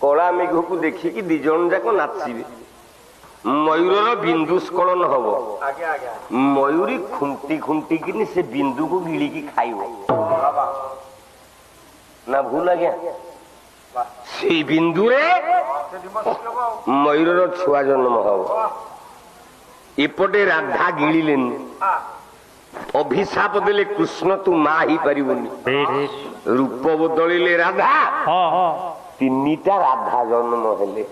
କଳା ମେଘକୁ ଦେଖିକି ଦି ଜଣ ଯାକ ନାଚିବେ। ମୟୂରର ବିନ୍ଦୁ ସ୍ଖଳନ ହବ। ମୟୂରୀ ଖୁଣ୍ଟି ଖୁଣ୍ଟିକିନି ସେ ବିନ୍ଦୁକୁ ଗିଳିକି ଖାଇବ ନା ଭୁଲ ଆଜ୍ଞା? ସେଇ ବିନ୍ଦୁରେ ମୟୂରର ଛୁଆ ଜନ୍ମ ହବ। ଏପଟେ ରାଧା ଗିଳିଲେନି, ଅଭିଶାପ ଦେଲେ କୃଷ୍ଣ ତୁ ମା ହେଇପାରିବୁନି। ରୂପ ବଦଳିଲେ ରାଧା, ତିନିଟା ରାଧା ଜନ୍ମ ହେଲେ।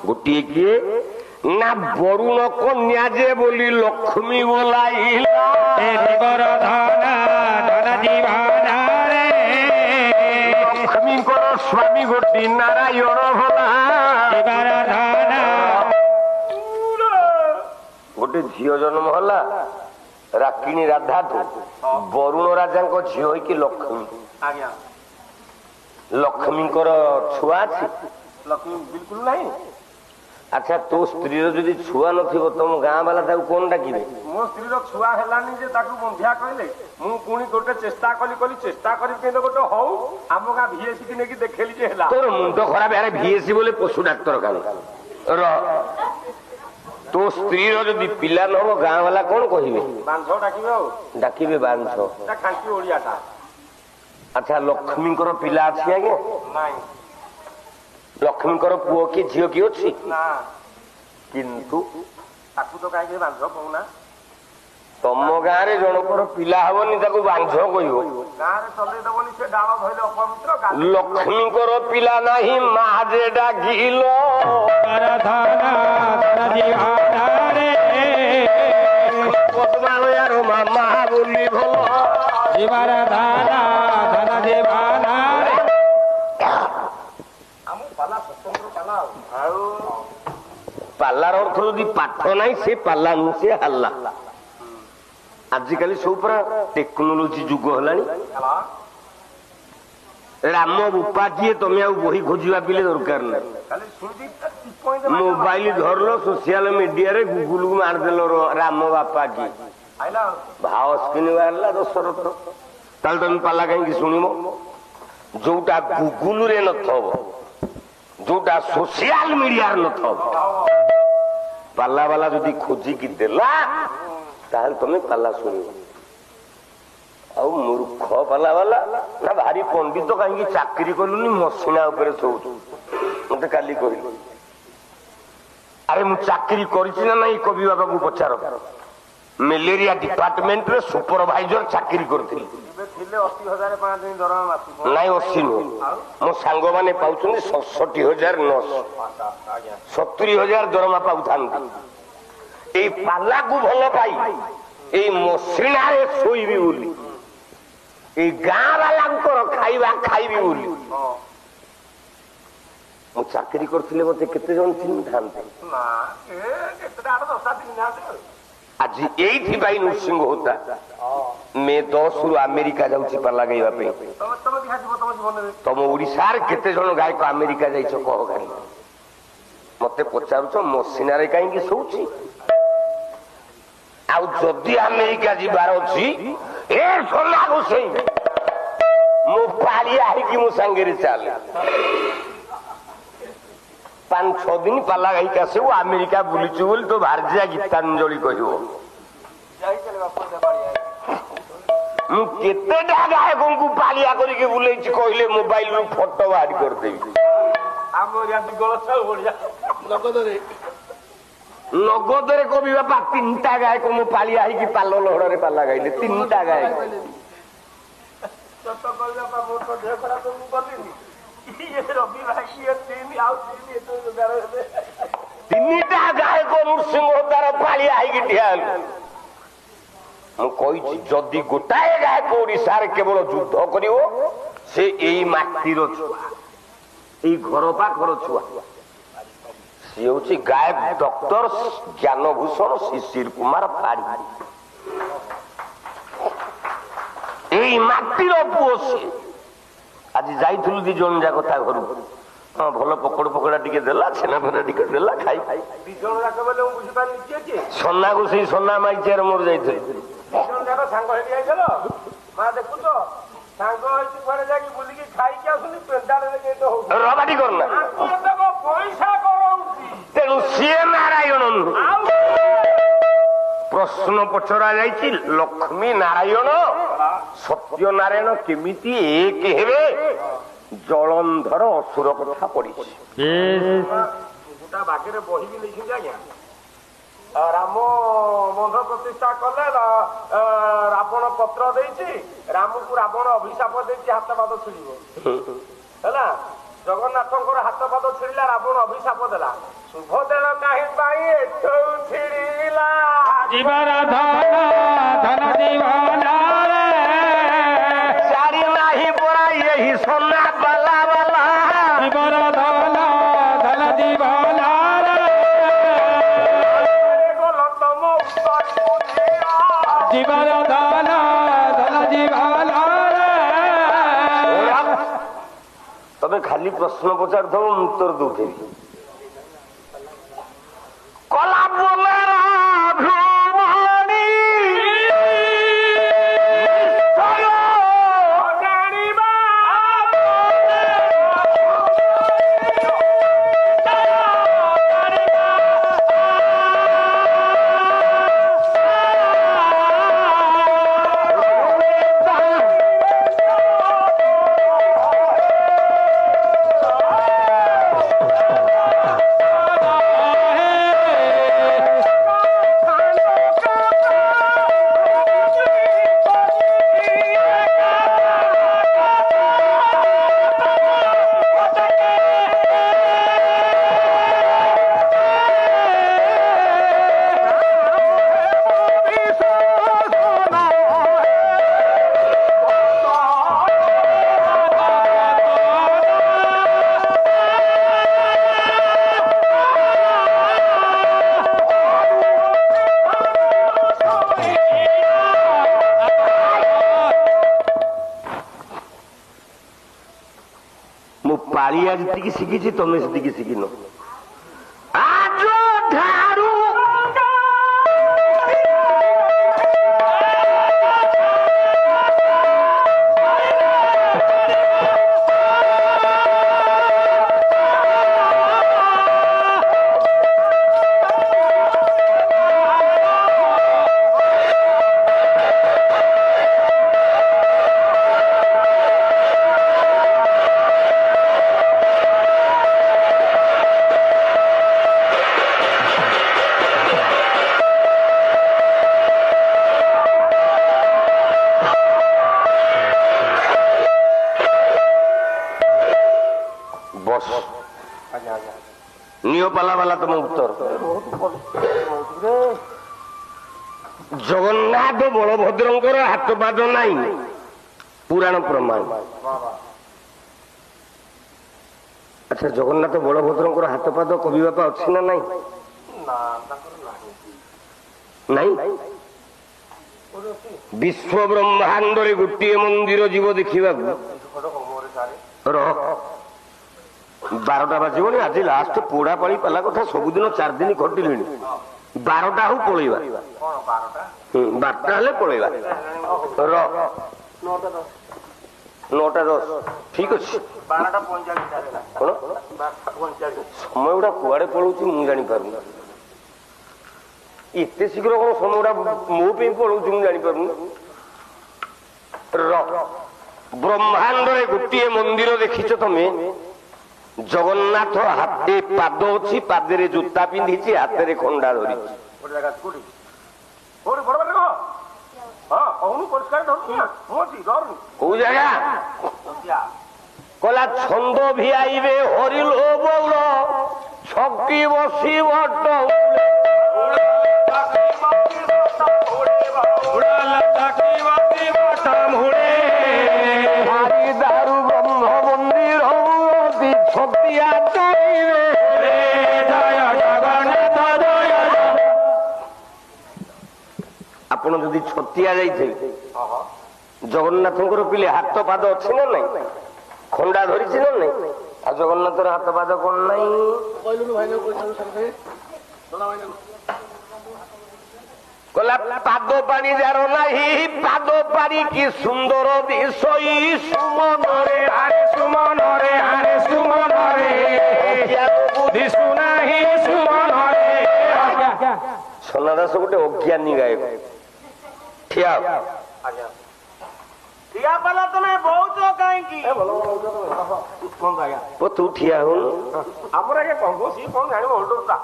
ଗୋଟିଏ କିଏ ନା ବରୁଣ କନ୍ୟା ଯେ ବୋଲି ଲକ୍ଷ୍ମୀ ବୋଲାଇଲା। ଲକ୍ଷ୍ମୀଙ୍କର ସ୍ୱାମୀ ଗୋଟି ନାରାୟଣ ଭଲା। ଗୋଟେ ଝିଅ ଜନ୍ମ ହେଲା ରାକିଣୀ ରାଧାଠୁ। ବରୁଣ ରାଜାଙ୍କ ଝିଅ ହେଇକି ଲକ୍ଷ୍ମୀ। ଲକ୍ଷ୍ମୀଙ୍କର ଛୁଆ ଅଛି? ଲକ୍ଷ୍ମୀ ବିଲକୁଲ ନାହିଁ। ଆଚ୍ଛା ତୋ ସ୍ତ୍ରୀର ଯଦି ଛୁଆ ନଥିବ ତମ ଗାଁ ବାଲା ତାକୁ କଣ ଡାକିବେ? ମୋ ସ୍ତ୍ରୀର ଛୁଆ ହେଲାନି ଯେ ତାକୁ ବନ୍ଧ୍ୟା କହିଲେ। ମୁଁ ପୁଣି ଗୋଟେ ଚେଷ୍ଟା କଲି ଚେଷ୍ଟା କରି କିନ୍ତୁ ଗୋଟେ ହଉ ଆମ ଗାଁ ଭିଏସି କି ନେଇକି ଦେଖେଇଲି ଯେ ହେଲା। ତୋର ମୁଣ୍ଡ ଖରାପ। ଆରେ ଭିଏସି ବୋଲେ ପଶୁ ଡାକ୍ତରଖାନା। ତୋ ସ୍ତ୍ରୀର ଯଦି ପିଲା ନ ହବ ଗାଁ ବାଲା କଣ କହିବେ? ବାଞ୍ଝ ଡାକିବେ। ଆଉ ଡାକିବେ ବାଞ୍ଝ, ଖାଣ୍ଟି ଓଡିଆଟା। ଆଚ୍ଛା ଲକ୍ଷ୍ମୀଙ୍କର ପିଲା ଅଛି ଆଜ୍ଞା? ନାଇଁ। ଲକ୍ଷ୍ମୀଙ୍କର ପୁଅ କି ଝିଅ କି ଅଛି? ନା। କିନ୍ତୁ ତାକୁ ତ କାହିଁକି ବାଞ୍ଝ କହୁନା? ତମ ଗାଁରେ ଜଣଙ୍କର ପିଲା ହବନି ତାକୁ ବାଞ୍ଝ କହିବ? ଗାଁରେ ଚଲେଇ ଦବନି ସେ ଡାଳ ଧଇଲେ ଅପବିତ୍ର। ଲକ୍ଷ୍ମୀଙ୍କର ପିଲା ନାହିଁ ମା ଯେ ଡାକିଲ। ପଦ୍ମାଳୟାର ମାମା ବୋଲି ଭଲ। ପାଲାର ଅର୍ଥ ଯଦି ପାଠ ନାହିଁ ସେ ପାଲା ନୁହେଁ, ସେ ହାଲ୍ଲା। ଆଜିକାଲି ସବୁ ପୁରା ଟେକ୍ନୋଲୋଜି ଯୁଗ ହେଲାଣି। ରାମ ବୋପା କିଏ ତମେ ଆଉ ବହି ଖୋଜିବା ପିଲେ ଦରକାର ନାହିଁ। ମୋବାଇଲ ଧରଲ, ସୋସିଆଲ ମିଡିଆରେ ଗୁଗୁଲକୁ ମାରିଦେଲ ରାମ ବାପା କିଏ, ଭାଅ ସ୍କ୍ରିନ୍ ବାହାରିଲା ଦଶରଥ। ତାହେଲେ ତମେ ପାଲା କାହିଁକି ଶୁଣିବ? ଯୋଉଟା ଗୁଗୁଲରେ ନଥବ, ଯୋଉଟା ସୋସିଆଲ ମିଡିଆରେ ନଥବ, ପାଲା ବାଲା ଯଦି ଖୋଜିକି ଦେଲା ତାହେଲେ ତମେ ପାଲା ଶୁଣିବ। ଆଉ ମୂର୍ଖ ପାଲା ବାଲା ନା ଭାରି ପଣ୍ଡିତ କାହିଁକି ଚାକିରି କଲୁନି ମସିଣା ଉପରେ ଶୋଉଛୁ? ମତେ କାଲି କହିଲୁ। ଆରେ ମୁଁ ଚାକିରି କରିଛି ନା ନାଇଁ କବି ବାବାକୁ ପଚାର। ମ୍ୟାଲେରିଆ ଡିପାର୍ଟମେଣ୍ଟରେ ସୁପରଭାଇଜର ଚାକିରି କରିଥିଲି। ନାଇଁ 80 ନୁହେଁ, ମୋ ସାଙ୍ଗମାନେ ପାଉଛନ୍ତି 67,900, 70,000 ଦରମା ପାଉଥାନ୍ତି। ଏଇ ପାଲାକୁ ଭଲ ପାଇ ଏଇ ମସିଣାରେ ଶୋଇବି ବୋଲି, ଏଇ ଗାଁ ବାଲାଙ୍କର ଖାଇବା ଖାଇବି ବୋଲି ମୁଁ ଚାକିରି କରିଥିଲେ ମତେ କେତେ ଜଣ ଚିହ୍ନିଥାନ୍ତେ? ଆଜି ଏଇଥିପାଇଁ ନୃସିଂହ ହୋତା ମେ 10ରୁ ଆମେରିକା ଯାଉଛି ପାଲା ଗାଇବା ପାଇଁ। ତମ ଓଡିଶାରେ କେତେ ଜଣ ଗାୟକ ଆମେରିକା ଯାଇଛ କହ ଖାଲି? ମତେ ପଚାରୁଛ ମସିଣାରେ କାହିଁକି ଶୋଉଛି? ଆଉ ଯଦି ଆମେରିକା ଯିବାର ଅଛି ଏ ସୋନା ଘୋଷେଇ ମୁଁ ପାଳିଆ ହେଇକି ମୋ ସାଙ୍ଗରେ ଚାଲେ। 5-6 ଦିନ ପାଲା ଗାଇକି ଆସିବୁ। ଆମେରିକା ବୁଲିଛୁ ବୋଲି ତ ଭାର୍ଯ୍ୟା ଗୀତାଞ୍ଜଳି କହିବ। ମୁଁ କେତେଟା ଗାୟକଙ୍କୁ ପାଳିଆ କରିକି ବୁଲେଇଛି କହିଲେ ମୋବାଇଲରୁ ଫଟୋ ବାହାରି କରିଦେବି। ନଗଦରେ କବି ବାପା 3ଟା ଗାୟକ ମୁଁ ପାଳିଆ ହେଇକି ପାଲ ଲହଡରେ ପାଲା ଗାଇଲେ। 3ଟା ଗାୟକ। 3ଟା ଗାୟକ ନୃସିଂହ ହୋତାର ପାଳିଆ ହେଇକି ଠିଆ ହେଲୁ। ମୁଁ କହିଛି ଯଦି ଗୋଟାଏ ଗାୟକ ଓଡିଶାରେ କେବଳ ଯୁଦ୍ଧ କରିବ ସେ ଏଇ ମାଟିର ଛୁଆ, ଏଇ ଘର ପାଖର ଛୁଆ। ସିଏ ହଉଛି ଗାୟକ ଡକ୍ଟର ଜ୍ଞାନଭୂଷଣ ଶିଶିର କୁମାର ପାଢୀ। ଏଇ ମାଟିର ପୁଅ ସିଏ। ଆଜି ଯାଇଥିଲୁ 2 ଜଣ ଯାକ ତା ଘରକୁ। ହଁ ଭଲ ପକୋଡ ପକୋଡା ଟିକେ ଦେଲା, ଛେନା ଫେନା ଟିକେ ଦେଲା, ଖାଇ 2 ଜଣ ଯାକ ବୋଲେ ମୁଁ ବୁଝିପାରିନି କିଏ କିଏ? ସନାକୁ ସେଇ ସନା ମାଇଚିଆର ମୋର ଯାଇଥିଲି। 2 ଜଣ ଯାକ ସାଙ୍ଗ ହେଇକି ଯାଇଥିଲ? ମା ଦେଖୁଛ ସାଙ୍ଗ ହେଇକି କୁଆଡେ ଯାଇକି ବୁଲିକି ଖାଇକି ଆସୁନି, ପେଣ୍ଡାଳରେ କେମିତି ହଉଛି। ରବାଟି କରୁନା ତେଣୁ ସିଏ ନାରାୟଣ ନୁହେଁ। ପ୍ରଶ୍ନ ପଚରା ଯାଇଛି ଲକ୍ଷ୍ମୀ ନାରାୟଣ ସତ୍ୟନାରାୟଣ କେମିତି ଏକ ହେବେ? ଜଳନ୍ଧର ଅସୁର କଥା ପଡିଛି। ବାଗରେ ବହି ବି ଲେଖିଛି ଆଜ୍ଞା। ରାମ ବନ୍ଧ ପ୍ରତିଷ୍ଠା କଲେ, ରାବଣ ପତ୍ର ଦେଇଛି, ରାମକୁ ରାବଣ ଅଭିଶାପ ଦେଇଛି ହାତ ପାଦ ଛିଡ଼ିବ ହେଲା। ଜଗନ୍ନାଥଙ୍କର ହାତ ପାଦ ଛିଡ଼ିଲା, ରାବଣ ଅଭିଶାପ ଦେଲା। ଶୁଭଦେଳ କାହିଁ ପାଇଁ ଏଠୁ ଛିଡ଼ିଲା ଜୀବନ ଧନ ଜୀବନ ଜାଣି ନାହିଁ ପରା ଏହି সোনা ବାଲା ବାଲା ଜୀବନ ଧନ ଧନ ଜୀବନ ଜୀବନ ଧନ ଧନ ଜୀବନ। ତମେ ଖାଲି ପ୍ରଶ୍ନ ପଚାରୁଥିବ, ମୁଁ ଉତ୍ତର ଦଉଥିବି। କଲା ବୋଲେରା ଭ୍ରମଣୀ ଜାଣିବା ପାଳିଆ ଯେତିକି ଶିଖିଛି ତମେ ସେତିକି ଶିଖିନ। ପାଲା ବାଲା ତମ ଉତ୍ତର। ଜଗନ୍ନାଥ ବଳଭଦ୍ରଙ୍କର ହାତ ପାଦ ନାହିଁ, ପୁରାଣ ପ୍ରମାଣ। ଆଚ୍ଛା, ଜଗନ୍ନାଥ ବଳଭଦ୍ରଙ୍କର ହାତ ପାଦ କବି ବାପା ଅଛି ନା ନାଇଁ? ନାଇଁ। ବିଶ୍ୱ ବ୍ରହ୍ମାଣ୍ଡରେ ଗୋଟିଏ ମନ୍ଦିର ଯିବ ଦେଖିବାକୁ, 12ଟା ବାଜିବନି। ଆଜି ଲାଷ୍ଟ ପୋଡା ପାଳି ପାଲା କଥା, ସବୁଦିନ 4 ଦିନ ଖଟିଲିଣି। 12ଟା ହଉ ପଳେଇବା, 12ଟା ହେଲେ ପଳେଇବା। 9ଟା 10 ଠିକ ଅଛି। କଣ ସମୟ ଗୁଡା କୁଆଡେ ପଳଉଛି ମୁଁ ଜାଣିପାରୁନି। ଏତେ ଶୀଘ୍ର କଣ ସମୟ ଗୁଡା ମୋ ପାଇଁ ପଳଉଛି ମୁଁ ଜାଣିପାରୁନି। ବ୍ରହ୍ମାଣ୍ଡରେ ଗୋଟିଏ ମନ୍ଦିର ଦେଖିଛ ତମେ? ଜଗନ୍ନାଥ ହାତେ ପାଦ ଅଛି, ପାଦରେ ଜୋତା ପିନ୍ଧିଛି, ହାତରେ ଖଣ୍ଡା ଧରିଛି। କୋଉ ଜାଗା? କଲା ଛନ୍ଦ ଭିଆଇବେ ହରିଲୋ ବଉଳ, ଛକି ବସିବ ଦାରୁ ବ୍ରହ୍ମ ମନ୍ଦିର ଛତିଆ ଆପଣ ଯଦି ଛତିଆ ଯାଇଥିବେ, ଜଗନ୍ନାଥଙ୍କର ପିଲେ ହାତ ପାଦ ଅଛି ନା ନାଇଁ? ଖଣ୍ଡା ଧରିଛି ନା ନାଇଁ? ଆଉ ଜଗନ୍ନାଥର ହାତ ପାଦ କଣ ନାଇଁ? কলা পাদ পানি যার নাহি পাদ পানি কি সুন্দর বিষয় সুমনরে আরে সুমনরে আরে সুমন ଛନା ଦାସ ଗୋଟେ ଅଜ୍ଞାନୀ ଗାୟକ। ଠିଆ ଠିଆ ପାଲା ତମେ ବହୁତ କାହିଁକି ତୁ ଠିଆ ହଉନୁ। ଆମର ଆଜ୍ଞା କଣ ସିଏ କଣ ଜାଣିବ ଓଲଟା।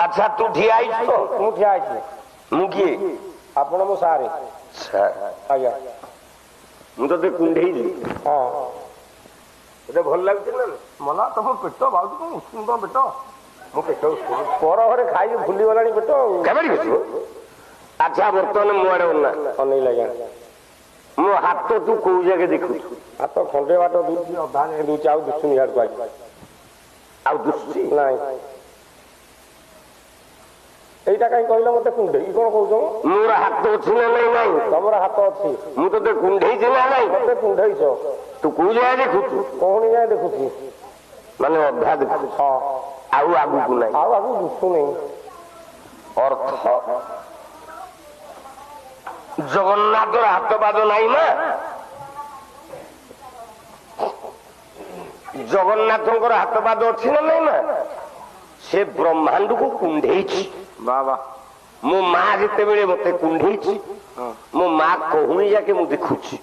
ଆଚ୍ଛା ତୁ ଠିଆ ହେଇଛୁ ତ? ମୁଁ ଠିଆ ହେଇଛି। ମୁଁ କିଏ? ଆପଣ ମୋ ସାରେ। ଆଜ୍ଞା ମୁଁ ତତେ କୁଣ୍ଢେଇଲି। ହଁ ତତେ ଭଲ ଲାଗୁଛି ନା? ମଲା ତମ ପେଟ ବାଉଛୁ କଣ ଉଷୁମ ତମ ପେଟ। ମୋ ପେଟ ପର ଘରେ ଖାଇକି ଭୁଲିଗଲାଣି ପେଟ। ଆଚ୍ଛା ବର୍ତ୍ତମାନ ମୋ ଆଡେ ଅନେଇଲା ଆଜ୍ଞା। ମୋ ହାତ ତୁ କୋଉ ଜାଗେ ଦେଖୁଛୁ? ହାତ ଖଣ୍ଡେ ବାଟ ଦଉଛି ଅଧା ଦଉଛି ଆଉ ଦୁଶୁନି ଇଆଡକୁ ଆଜି। ଆଉ ଦୁଶୁଛି ନାଇଁ এইটা কাই কইল মতে কুଣ୍ଡେଇ কোন কହୁଛ? ମୋର ହାତ ଅଛି ନା ନାଇଁ? ନାଇଁ ତମର ହାତ ଅଛି। ମୁଁ ତତେ କୁଣ୍ଢେଇଛି ନା ନାଇଁ? ମତେ କୁଣ୍ଡେଇଛ। ତୁ କୋଉ ଜାଗା ଦେଖୁଛୁ? କହୁନି ଯାଏ ଦେଖୁଛି ମାନେ ଅଧା ଦେଖୁଛୁ। ହଁ ଆଉ ଆଗକୁ ନାହିଁ। ଆଉ ଆଗକୁ ଦୁଶୁନି। ଅର୍ଥ ଜଗନ୍ନାଥର ହାତ ପାଦ ନାହିଁ ନା? ଜଗନ୍ନାଥଙ୍କର ହାତ ପାଦ ଅଛି ନା ନାଇଁ ନା? ସେ ବ୍ରହ୍ମାଣ୍ଡକୁ କୁଣ୍ଢେଇଛି। ବାବା ମୋ ମା ଯେତେବେଳେ ମତେ କୁଣ୍ଢେଇଛି ମୋ ମା କହୁଣି ଯାକେ ମୁଁ ଦେଖୁଛି।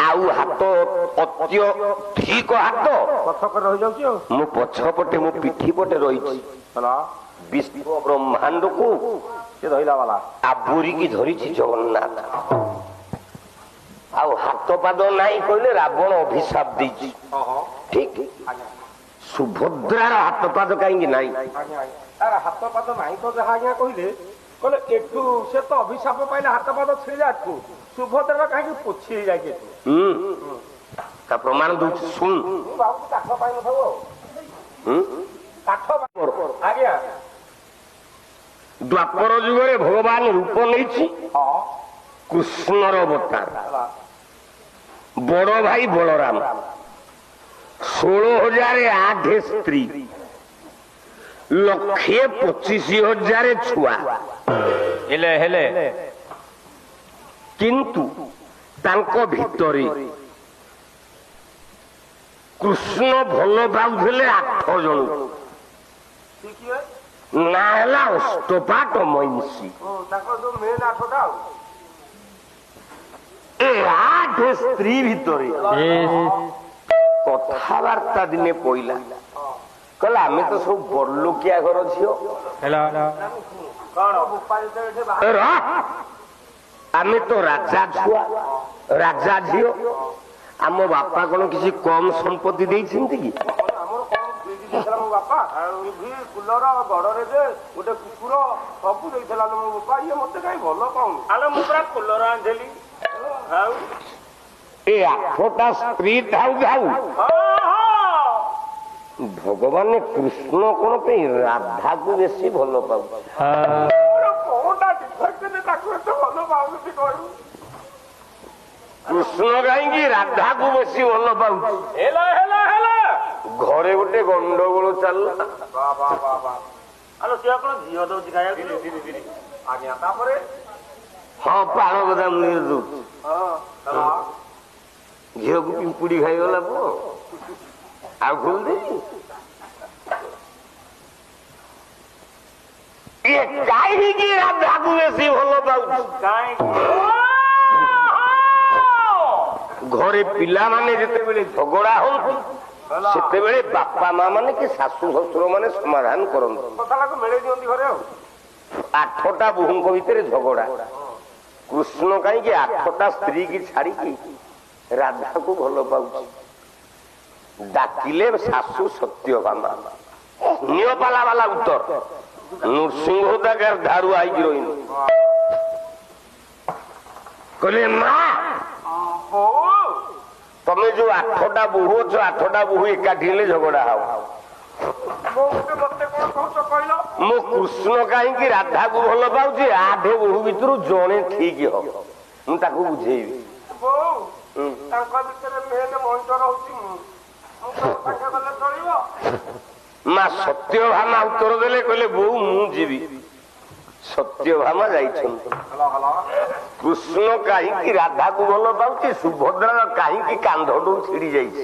ଆଉ ହାତ ଅତ୍ୟଧିକ ହାତ ପଛକରେ ରହିଯାଉଛି ଆଉ ମୋ ପଛପଟେ ମୋ ପିଠି ପଟେ ରହିଛି। ବିଶ୍ୱ ବ୍ରହ୍ମାଣ୍ଡକୁ ସେ ଧଇଲା ବାଲା ଆବୁରିକି ଧରିଛି ଜଗନ୍ନାଥ। ଆଉ ହାତ ପାଦ ନାହିଁ କହିଲେ ରାବଣ ଅଭିଶାପ ଦେଇଛି। ଠିକ ସୁଭଦ୍ରାର ହାତ ପାଦ କାହିଁକି ନାହିଁ? ତାର ହାତ ପାଦ ନାହିଁ ତ ଯାହା ଆଜ୍ଞା କହିଲେ କହିଲେ ଏଠୁ ସେ ତ ଅଭିଶାପ ପାଇଲେ ହାତ ପାଦ ଛିଡ଼ିଲା ଏଠୁ ସୁଭଦ୍ରାର କାହିଁକି ପୋଛି ହେଇଯାଇଛି ଏଠୁ। ତା ପ୍ରମାଣ ଦଉଛି ଶୁଣ। ମୁଁ ଭାବୁଛି କାଠ ପାଇନଥାଉ ଆଉ କାଠ ଆଜ୍ଞା। ଦ୍ୱାପର ଯୁଗରେ ଭଗବାନ ରୂପ ନେଇଛି କୃଷ୍ଣର ଅବତାର। ବଡ ଭାଇ ବଳରାମ 16,008 ସ୍ତ୍ରୀ 1,25,000 ଛୁଆ ହେଲେ କିନ୍ତୁ ତାଙ୍କ ଭିତରେ କୃଷ୍ଣ ଭଲ ପାଉଥିଲେ 8 ଜଣ। ନା ହେଲା ଅଷ୍ଟପାଟ ମଇଁଷି। ଏ 8 ସ୍ତ୍ରୀ ଭିତରେ କଥାବାର୍ତ୍ତା ଦିନେ ପଇଲା କହିଲା ଆମେ ତ ସବୁ ବଡଲୋକିଆ ଘର ଝିଅ। ଆମେ ତ ରାଜା ଛୁଆ ରାଜା ଝିଅ। ଆମ ବାପା କଣ କିଛି କମ ସମ୍ପତ୍ତି ଦେଇଛନ୍ତି କି? ବାପା କୁଲର ଗଡରେ ଯେ ଗୋଟେ କୁକୁର ସବୁ ଦେଇଥିଲା ମୋ ବାପା। ଇଏ ମତେ କାହିଁ ଭଲ ପାଉନି। ଆଲୋ ମୁଁ ପୁରା କୁଲର ଆଣିଥିଲି। ଆଉ ଏ 8ଟା ସ୍ତ୍ରୀ ଥାଉ ଥାଉ ଭଗବାନ କୃଷ୍ଣ କଣ ପାଇଁ ରାଧାକୁ ବେଶୀ ଭଲ ପାଉଛି? କୃଷ୍ଣ କାହିଁକି ରାଧାକୁ ବେଶୀ ଭଲ ପାଉଛି? ଘରେ ଗୋଟେ ଗଣ୍ଡଗୋଳ ଚାଲିଲା। ସିଏ କଣ ଝିଅ ଦଉଛି ଖାଇବାକୁ? ଆଜ୍ଞା ତାପରେ ହଁ ପାଳ କଥା ମୁହଁରେ ଦଉଛି। ଝିଅକୁ ପିମ୍ପୁଡି ଖାଇଗଲା ପୁଅ ଆଉ ଖୋଲିଦେବି। କାହିଁକି ରାଧାକୁ ବେଶୀ ଭଲ ପାଉଛି? ଘରେ ପିଲାମାନେ ଯେତେବେଳେ ଝଗଡା ହଉଛି ସେତେବେଳେ ବାପା ମା ମାନେ କି ଶାଶୁ ଶ୍ୱଶୁର ମାନେ ସମାଧାନ କରନ୍ତି। ମିଳେଇ ଦିଅନ୍ତି ଘରେ ଆଉ 8ଟା ବୋହୂଙ୍କ ଭିତରେ ଝଗଡା। କୃଷ୍ଣ କାହିଁକି 8ଟା ସ୍ତ୍ରୀ କି ଛାଡିକି ରାଧାକୁ ଭଲ ପାଉଛି? ଡାକିଲେ ଶାଶୁ ସତ୍ୟଭାମା ନିୟପାଲା ବାଲା ଉତ୍ତର ନୃସିଂହ ଦାଗାର ଧାରୁଆ ହେଇକି ରହିନି। କହିଲେ ମା ତମେ ଯୋଉ 8ଟା ବୋହୂ ଅଛ 8ଟା ବୋହୂ ଏକାଠି ହେଲେ ଝଗଡା ହବ। ମୁଁ କୃଷ୍ଣ କାହିଁକି ରାଧାକୁ ଭଲ ପାଉଛି? 8 ବୋହୂ ଭିତରୁ ଜଣେ ଠିକ ହବ। ମୁଁ ତାକୁ ବୁଝେଇବି। ତାଙ୍କ ଭିତରେ ମେନ ମଣିଷ ରହୁଛି ମା ସତ୍ୟଭାମା ଉତ୍ତର ଦେଲେ କହିଲେ ବୋଉ ମୁଁ ଯିବି। ସତ୍ୟଭାମା ଯାଇଛନ୍ତି। କୃଷ୍ଣ କାହିଁକି ରାଧାକୁ ଭଲ ପାଉଛି? ସୁଭଦ୍ରାର କାହିଁକି କାନ୍ଧଠୁ ଛିଡି ଯାଇଛି?